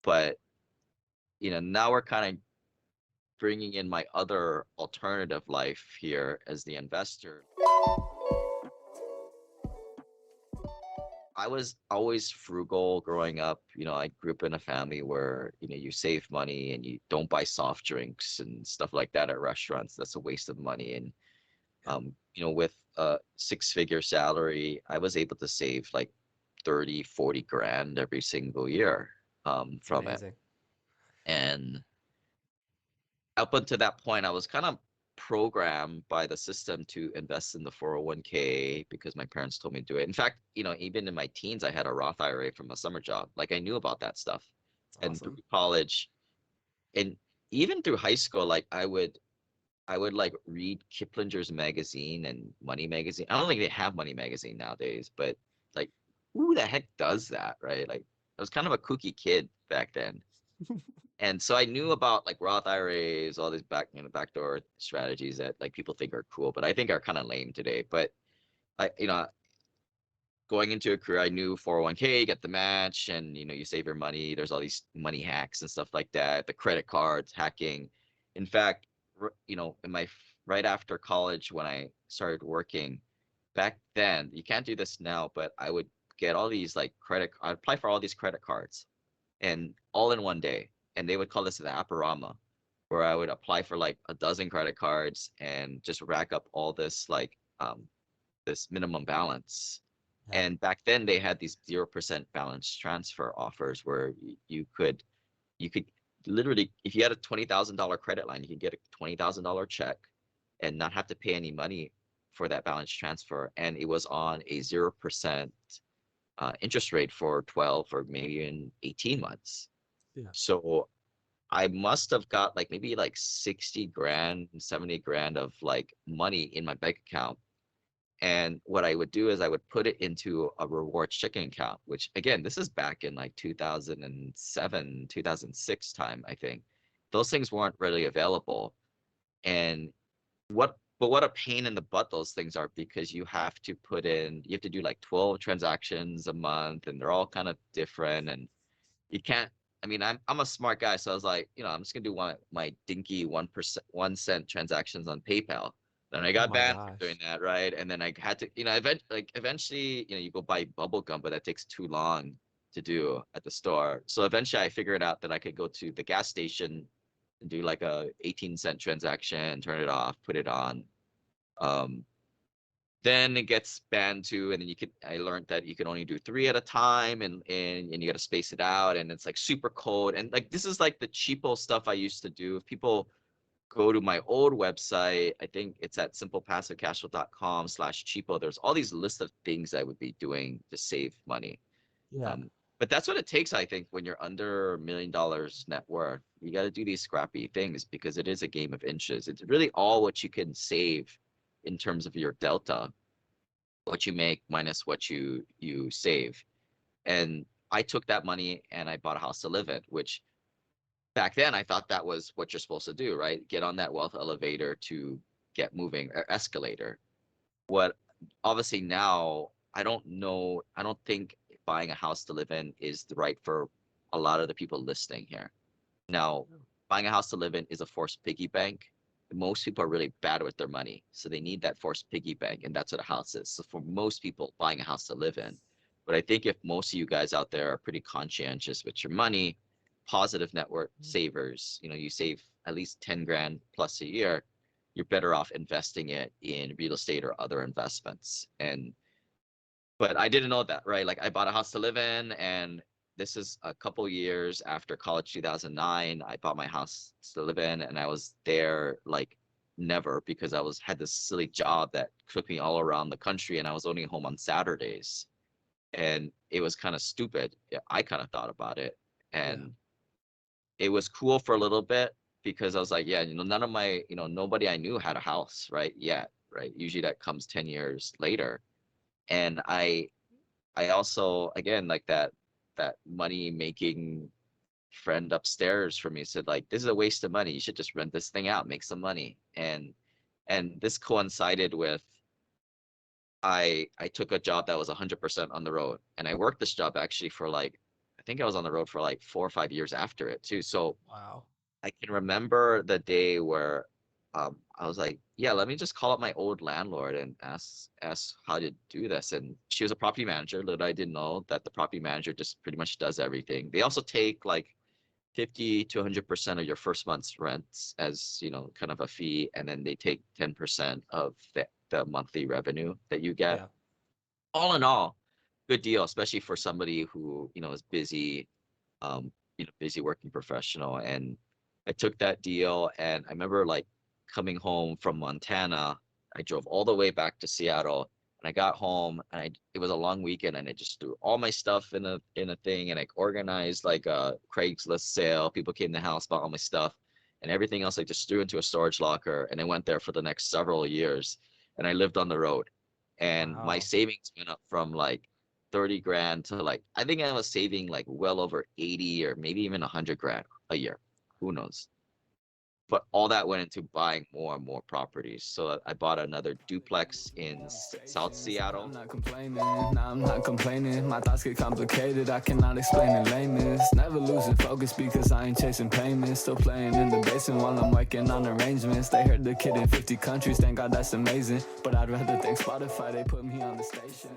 But now we're kind of bringing in my other alternative life here as the investor. I was always frugal growing up. I grew up in a family where, you save money and you don't buy soft drinks and stuff like that at restaurants. That's a waste of money. And, Yeah. with a six-figure salary, I was able to save like 30, 40 grand every single year, It's from it. amazing. And up until that point, I was kind of programmed by the system to invest in the 401k because my parents told me to do it. In fact, even in my teens, I had a Roth IRA from a summer job. Like I knew about that stuff. And through Awesome. college and even through high school, like I would like read Kiplinger's magazine and Money magazine. I don't think they have Money magazine nowadays, but like who the heck does that, right? Like I was kind of a kooky kid back then. And so I knew about like Roth IRAs, all these backdoor strategies that like people think are cool, but I think are kind of lame today. But I, going into a career, I knew 401k, get the match, and you save your money. There's all these money hacks and stuff like that. The credit cards, hacking. In fact, in my right after college when I started working, back then you can't do this now, but I would get all these like I'd apply for all these credit cards and all in one day. And they would call this the Aparama, where I would apply for like a dozen credit cards and just rack up all this minimum balance. Yeah. And back then they had these 0% balance transfer offers where you could literally, if you had a $20,000 credit line, you could get a $20,000 check and not have to pay any money for that balance transfer. And it was on a 0% interest rate for 12 or maybe even 18 months. Yeah. So I must have got like maybe like 60 grand, 70 grand of like money in my bank account. And what I would do is I would put it into a rewards checking account, which again, this is back in like 2007, 2006 time, I think. Those things weren't really available. And what a pain in the butt those things are because you have to do like 12 transactions a month and they're all kind of different and you can't. I mean, I'm a smart guy, so I was like, I'm just gonna do my dinky 1%, 1 cent transactions on PayPal. Then I Oh got my banned from doing gosh. that, right? And then I had to, eventually, you go buy bubble gum, but that takes too long to do at the store. So eventually, I figured out that I could go to the gas station and do like a 18-cent transaction, turn it off, put it on. Um, then it gets banned too, and then I learned that you can only do three at a time and you got to space it out and it's like super cold and like this is like the cheapo stuff I used to do. If people go to my old website, I think it's at simplepassivecashflow.com/cheapo, there's all these lists of things I would be doing to save money. Yeah. But that's what it takes, I think, when you're under $1 million net worth. You got to do these scrappy things because it is a game of inches. It's really all what you can save in terms of your delta, what you make minus what you save. And I took that money and I bought a house to live in, which back then I thought that was what you're supposed to do, right? Get on that wealth elevator to get moving or escalator. What obviously now I don't know, I don't think buying a house to live in is the right for a lot of the people listening here. Now, Oh, buying a house to live in is a forced piggy bank. Most people are really bad with their money, so they need that forced piggy bank, and that's what a house is. So for most people, buying a house to live in. But I think if most of you guys out there are pretty conscientious with your money, positive network savers, you save at least 10 grand plus a year, you're better off investing it in real estate or other investments. But I didn't know that, right? Like I bought a house to live in, and this is a couple years after college, 2009. I bought my house to live in, and I was there like never because I had this silly job that took me all around the country, and I was only home on Saturdays, and it was kind of stupid. Yeah, I kind of thought about it, yeah. and it was cool for a little bit because I was like, yeah, none of my, nobody I knew had a house, right? Yet, right? Usually that comes 10 years later, and I also again like that money making friend upstairs for me said like this is a waste of money. You should just rent this thing out, make some money. And this coincided with I took a job that was 100% on the road, and I worked this job actually for like I think I was on the road for like 4 or 5 years after it too. So Wow. I can remember the day where I was like, yeah, let me just call up my old landlord and ask how to do this. And she was a property manager. Little I didn't know that the property manager just pretty much does everything. They also take like 50 to 100% of your first month's rents as, kind of a fee, and then they take 10% of the monthly revenue that you get. Yeah. All in all, good deal, especially for somebody who, is busy working professional. And I took that deal, and I remember like coming home from Montana. I drove all the way back to Seattle, and I got home, and it was a long weekend, and I just threw all my stuff in a thing, and I organized like a Craigslist sale. People came to the house, bought all my stuff, and everything else I just threw into a storage locker, and I went there for the next several years, and I lived on the road. And my Wow. savings went up from like 30 grand to like, I think I was saving like well over 80 or maybe even 100 grand a year. Who knows? But all that went into buying more and more properties. So I bought another duplex in South I'm Seattle. not complaining, nah, I'm not complaining. My thoughts get complicated, I cannot explain in lameness. Never losing focus because I ain't chasing payments. Still playing in the basement while I'm working on arrangements. They heard the kid in 50 countries, thank God that's amazing. But I'd rather thank Spotify, they put me on the station.